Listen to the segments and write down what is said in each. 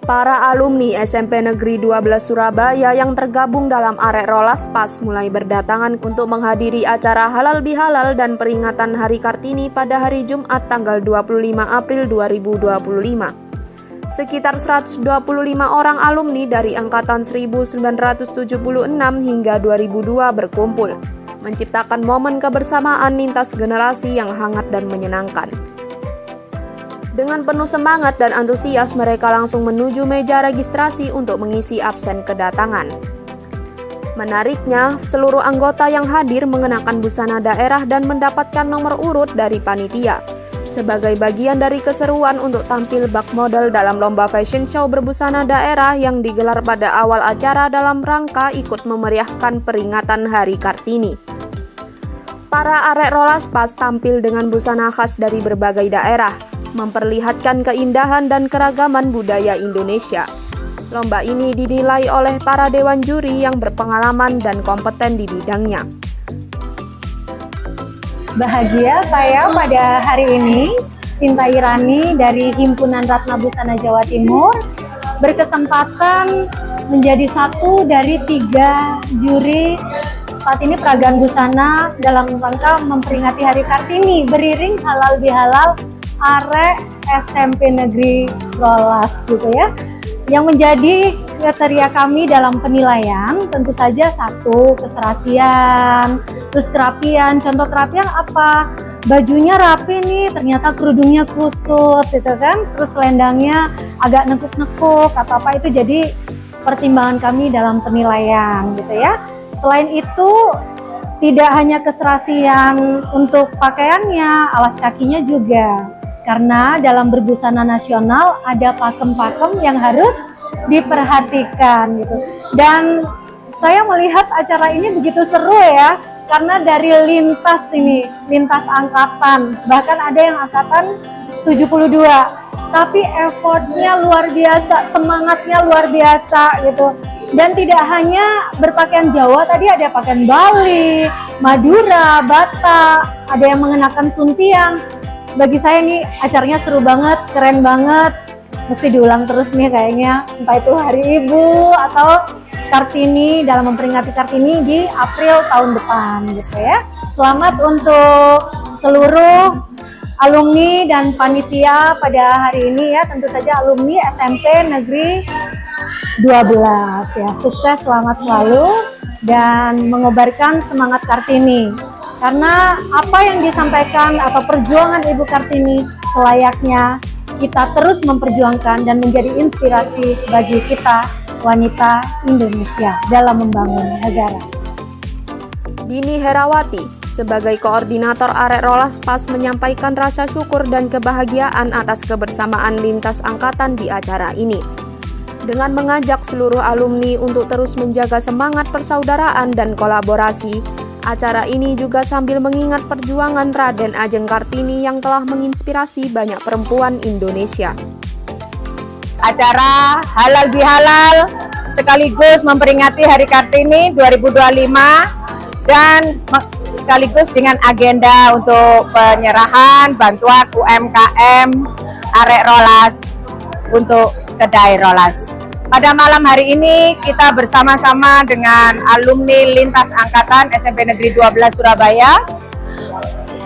Para alumni SMP Negeri 12 Surabaya yang tergabung dalam Arek Rolas PAS mulai berdatangan untuk menghadiri acara Halal Bihalal dan peringatan Hari Kartini pada hari Jumat tanggal 25 April 2025. Sekitar 125 orang alumni dari angkatan 1976 hingga 2002 berkumpul, menciptakan momen kebersamaan lintas generasi yang hangat dan menyenangkan. Dengan penuh semangat dan antusias, mereka langsung menuju meja registrasi untuk mengisi absen kedatangan. Menariknya, seluruh anggota yang hadir mengenakan busana daerah dan mendapatkan nomor urut dari panitia, sebagai bagian dari keseruan untuk tampil bak model dalam lomba fashion show berbusana daerah yang digelar pada awal acara dalam rangka ikut memeriahkan peringatan Hari Kartini. Para Arek Rolas PAS tampil dengan busana khas dari berbagai daerah, memperlihatkan keindahan dan keragaman budaya Indonesia. Lomba ini dinilai oleh para dewan juri yang berpengalaman dan kompeten di bidangnya. Bahagia saya pada hari ini, Sinta Irani dari Himpunan Ratna Busana Jawa Timur berkesempatan menjadi satu dari 3 juri saat ini peragaan busana dalam rangka memperingati Hari Kartini beriring halal bihalal Arek SMP Negeri Rolas gitu ya. Yang menjadi kriteria kami dalam penilaian tentu saja satu, keserasian, terus kerapian. Contoh kerapian apa? Bajunya rapi nih, ternyata kerudungnya kusut gitu kan, terus selendangnya agak nekuk-nekuk atau apa, itu jadi pertimbangan kami dalam penilaian gitu ya. Selain itu tidak hanya keserasian untuk pakaiannya, alas kakinya juga. Karena dalam berbusana nasional ada pakem-pakem yang harus diperhatikan gitu. Dan saya melihat acara ini begitu seru ya, karena dari lintas angkatan, bahkan ada yang angkatan 72. Tapi effortnya luar biasa, semangatnya luar biasa gitu. Dan tidak hanya berpakaian Jawa, tadi ada pakaian Bali, Madura, Batak, ada yang mengenakan suntiang. Bagi saya nih acaranya seru banget, keren banget, mesti diulang terus nih kayaknya, entah itu Hari Ibu atau Kartini, dalam memperingati Kartini di April tahun depan gitu ya. Selamat untuk seluruh alumni dan panitia pada hari ini ya, tentu saja alumni SMP Negeri 12 ya. Sukses, selamat selalu dan mengobarkan semangat Kartini. Karena apa yang disampaikan atau perjuangan Ibu Kartini selayaknya kita terus memperjuangkan dan menjadi inspirasi bagi kita wanita Indonesia dalam membangun negara. Dini Herawati sebagai koordinator Arek Rolas PAS menyampaikan rasa syukur dan kebahagiaan atas kebersamaan lintas angkatan di acara ini. Dengan mengajak seluruh alumni untuk terus menjaga semangat persaudaraan dan kolaborasi, acara ini juga sambil mengingat perjuangan Raden Ajeng Kartini yang telah menginspirasi banyak perempuan Indonesia. Acara Halal Bihalal sekaligus memperingati Hari Kartini 2025 dan sekaligus dengan agenda untuk penyerahan bantuan UMKM Arek Rolas untuk kedai Rolas. Pada malam hari ini kita bersama-sama dengan alumni lintas angkatan SMP Negeri 12 Surabaya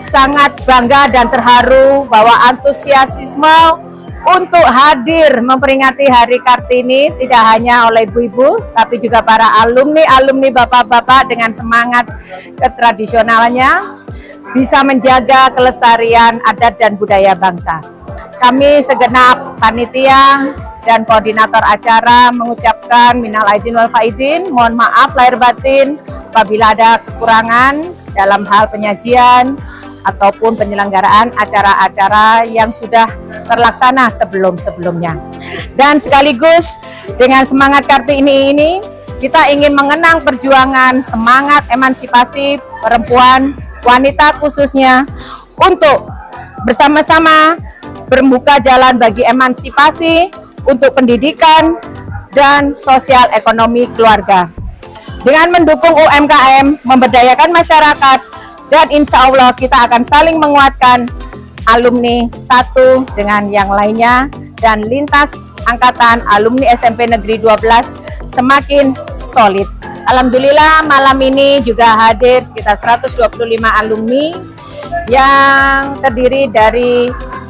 sangat bangga dan terharu bahwa antusiasme untuk hadir memperingati Hari Kartini tidak hanya oleh ibu-ibu tapi juga para alumni bapak-bapak dengan semangat ketradisionalnya bisa menjaga kelestarian adat dan budaya bangsa. Kami segenap panitia dan koordinator acara mengucapkan minal aidin wal faidin, mohon maaf lahir batin apabila ada kekurangan dalam hal penyajian ataupun penyelenggaraan acara-acara yang sudah terlaksana sebelum-sebelumnya. Dan sekaligus dengan semangat Kartini ini kita ingin mengenang perjuangan semangat emansipasi perempuan, wanita khususnya, untuk bersama-sama membuka jalan bagi emansipasi untuk pendidikan dan sosial ekonomi keluarga. Dengan mendukung UMKM, memberdayakan masyarakat, dan insya Allah kita akan saling menguatkan alumni satu dengan yang lainnya dan lintas angkatan alumni SMP Negeri 12 semakin solid. Alhamdulillah malam ini juga hadir sekitar 125 alumni yang terdiri dari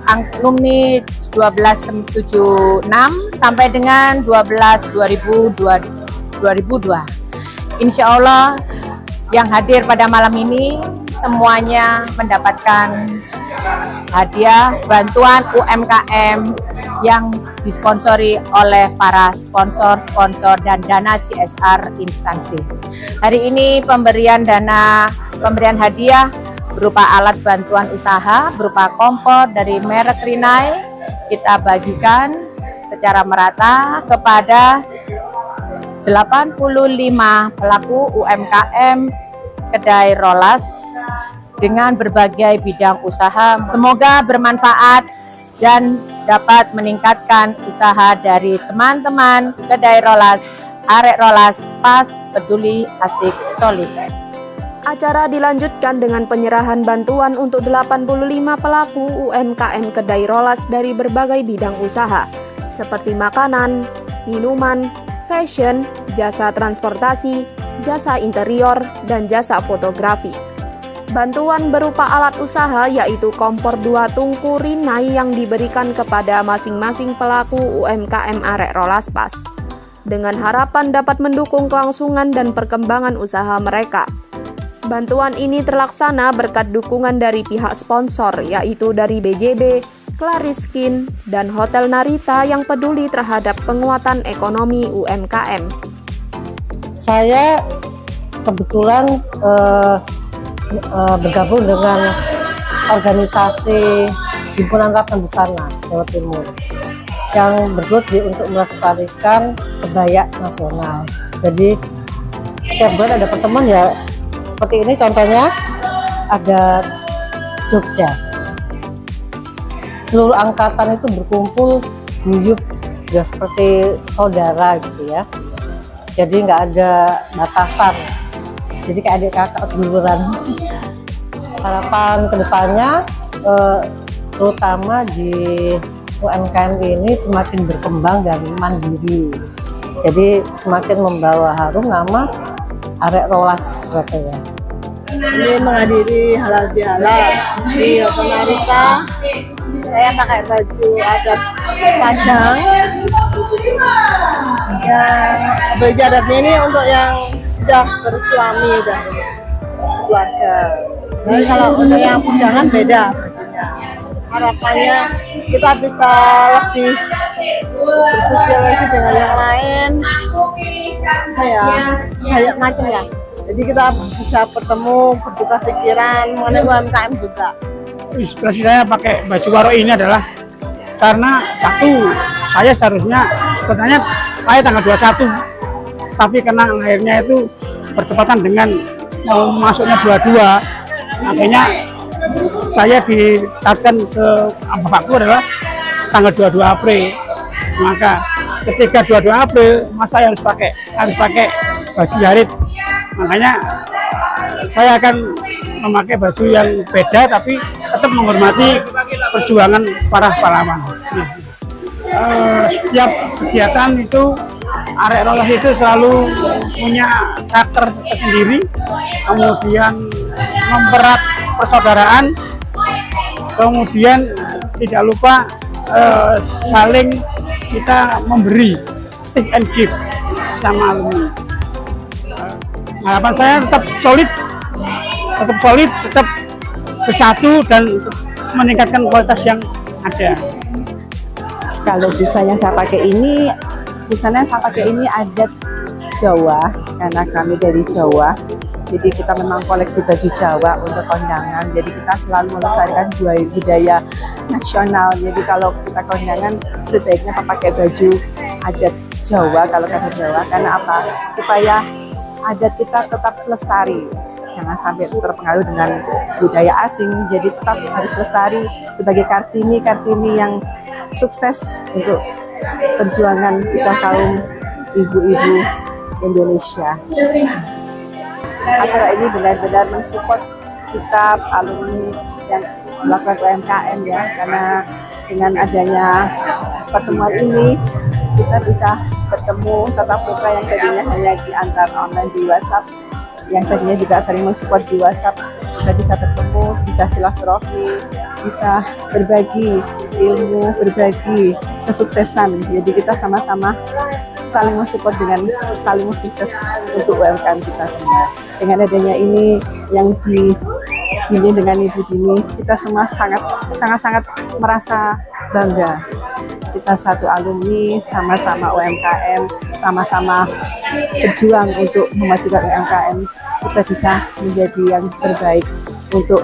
alumni 1276 sampai dengan 2002. Insya Allah yang hadir pada malam ini semuanya mendapatkan hadiah bantuan UMKM yang disponsori oleh para sponsor dan dana CSR instansi. Hari ini pemberian hadiah berupa alat bantuan usaha berupa kompor dari merek Rinnai kita bagikan secara merata kepada 85 pelaku UMKM kedai rolas dengan berbagai bidang usaha. Semoga bermanfaat dan dapat meningkatkan usaha dari teman-teman kedai rolas, arek rolas, pas, peduli, asik, solid. Acara dilanjutkan dengan penyerahan bantuan untuk 85 pelaku UMKM kedai rolas dari berbagai bidang usaha, seperti makanan, minuman, fashion, jasa transportasi, jasa interior, dan jasa fotografi. Bantuan berupa alat usaha yaitu kompor 2 tungku Rinnai yang diberikan kepada masing-masing pelaku UMKM arek rolas pas, dengan harapan dapat mendukung kelangsungan dan perkembangan usaha mereka. Bantuan ini terlaksana berkat dukungan dari pihak sponsor yaitu dari BJB, Clariskin, dan Hotel Narita yang peduli terhadap penguatan ekonomi UMKM. Saya kebetulan bergabung dengan organisasi Himpunan Ratna Busana Jawa Timur yang bergelut untuk melestarikan kebaya nasional. Jadi setiap bulan ada pertemuan ya seperti ini, contohnya ada Jogja. Seluruh angkatan itu berkumpul guyup ya seperti saudara gitu ya. Jadi nggak ada batasan. Jadi kayak adik kakak seduluran. Harapan kedepannya terutama di UMKM ini semakin berkembang dan mandiri. Jadi semakin membawa harum nama arek rolas Surabaya. Ini menghadiri halal bihalal di Hotel Narita. Saya pakai baju adat Padang. Baju adatnya ini untuk yang sudah bersuami dan keluarga. Jadi kalau untuk yang bujangan beda. Harapannya kita bisa lebih bersosialisasi dengan yang lain, banyak macam ya. Jadi kita bisa bertemu, bertukar pikiran mengenai UMKM juga. Inspirasi saya pakai baju warok ini adalah karena satu, saya seharusnya sebenarnya lahir tanggal 21, tapi karena lahirnya itu bertepatan dengan mau masuknya 22, akhirnya saya ditetapkan ke bapakku adalah tanggal 22 April. Maka ketika 22 April, masa harus pakai baju yarit. Makanya saya akan memakai baju yang beda tapi tetap menghormati perjuangan para pahlawan. Setiap kegiatan itu arek rolas itu selalu punya karakter tersendiri, kemudian mempererat persaudaraan, kemudian tidak lupa saling kita memberi, take and give sama alumni. Harapan saya tetap solid, tetap bersatu dan meningkatkan kualitas yang ada. Kalau busana yang saya pakai ini, adat Jawa karena kami dari Jawa. Jadi kita memang koleksi baju Jawa untuk kondangan. Jadi kita selalu melestarikan budaya nasional. Jadi kalau kita kondangan sebaiknya pakai baju adat Jawa kalau kata Jawa. Karena apa? Supaya adat kita tetap lestari. Jangan sampai terpengaruh dengan budaya asing. Jadi tetap harus lestari sebagai Kartini yang sukses untuk perjuangan kita kaum ibu-ibu Indonesia. Acara ini benar-benar mensupport kita alumni yang melakukan UMKM ya, karena dengan adanya pertemuan ini kita bisa bertemu tatap muka yang tadinya hanya di antar online di WhatsApp, yang tadinya juga sering mensupport di WhatsApp, kita bisa bertemu, bisa silaturahmi, bisa berbagi ilmu, berbagi kesuksesan. Jadi kita sama-sama saling mensupport dengan saling sukses untuk UMKM kita semua. Dengan adanya ini yang dibimbing dengan Ibu Dini, kita semua sangat merasa bangga. Kita satu alumni, sama-sama UMKM, sama-sama berjuang untuk memajukan UMKM. Kita bisa menjadi yang terbaik untuk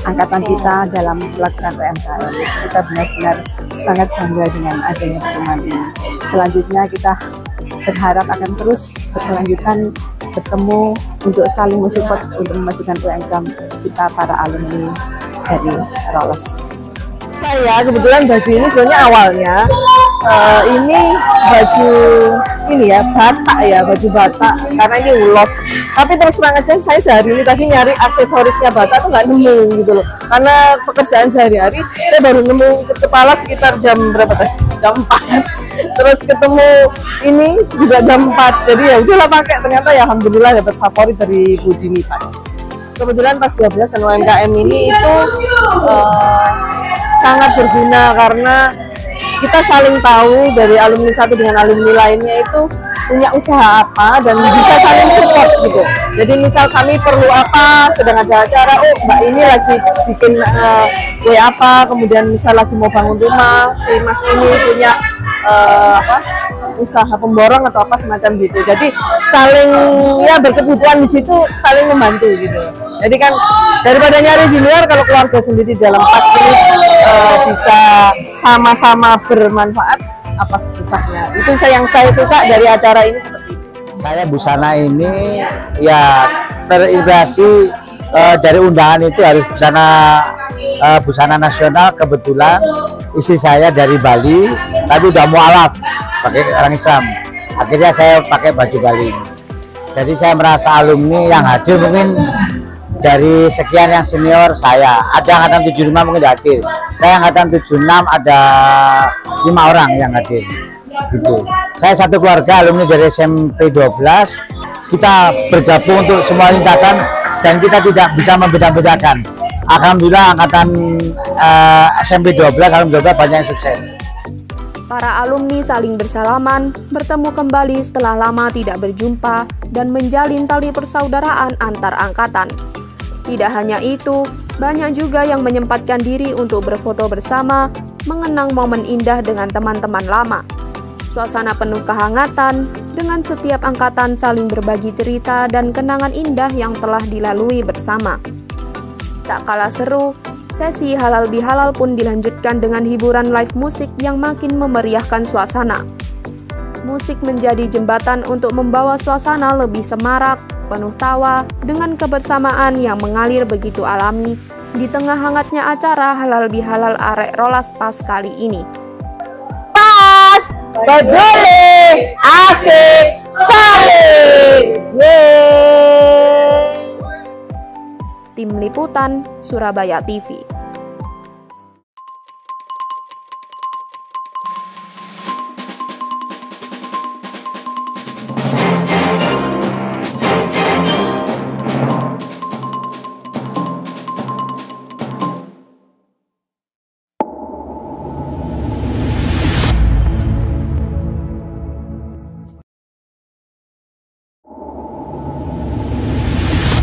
angkatan kita dalam melakukan UMKM. Kita benar-benar sangat bangga dengan adanya pertemuan ini. Selanjutnya kita berharap akan terus berkelanjutan bertemu untuk saling mensupport untuk memajukan UMKM kita para alumni dari Roles. Saya kebetulan baju ini sebenarnya awalnya ini baju ini ya batak ya, baju batak karena ini ulos. Tapi terus terang aja saya sehari ini tadi nyari aksesorisnya batak tuh nggak nemu gitu loh. Karena pekerjaan sehari-hari saya baru nemu ikat kepala sekitar jam berapa tadi? Jam 4. Terus ketemu ini juga jam 4. Jadi ya udahlah pakai, ternyata ya alhamdulillah dapat favorit dari Bu Dini pas. Kebetulan pas 12 UMKM ini itu sangat berguna karena kita saling tahu dari alumni satu dengan alumni lainnya itu punya usaha apa dan bisa saling support gitu. Jadi misal kami perlu apa, sedang ada acara, oh mbak ini lagi bikin kue apa, kemudian misal lagi mau bangun rumah, si mas ini punya usaha pemborong atau apa semacam gitu. Jadi saling ya berkebutuhan di situ, saling membantu gitu. Jadi kan daripada nyari di luar, kalau keluarga sendiri dalam pas ini bisa sama-sama bermanfaat, apa susahnya. Itu yang saya suka dari acara ini seperti itu. Saya busana ini ya terinspirasi dari undangan itu harus busana nasional. Kebetulan istri saya dari Bali, tapi udah mualaf pakai orang Islam. Akhirnya saya pakai baju Bali. Jadi saya merasa alumni yang hadir mungkin dari sekian yang senior saya. Ada angkatan 75 mungkin hadir. Saya angkatan 76 ada 5 orang yang hadir. Gitu. Saya satu keluarga alumni dari SMP 12. Kita bergabung untuk semua lintasan dan kita tidak bisa membeda-bedakan. Alhamdulillah angkatan SMP 12 alhamdulillah banyak yang sukses. Para alumni saling bersalaman, bertemu kembali setelah lama tidak berjumpa, dan menjalin tali persaudaraan antar angkatan. Tidak hanya itu, banyak juga yang menyempatkan diri untuk berfoto bersama, mengenang momen indah dengan teman-teman lama. Suasana penuh kehangatan, dengan setiap angkatan saling berbagi cerita dan kenangan indah yang telah dilalui bersama. Tak kalah seru, sesi halal bihalal pun dilanjutkan dengan hiburan live musik yang makin memeriahkan suasana. Musik menjadi jembatan untuk membawa suasana lebih semarak, penuh tawa, dengan kebersamaan yang mengalir begitu alami di tengah hangatnya acara halal bihalal arek Rolas Pas kali ini. Pas, peduli, asik, solid. Tim Liputan Surabaya TV.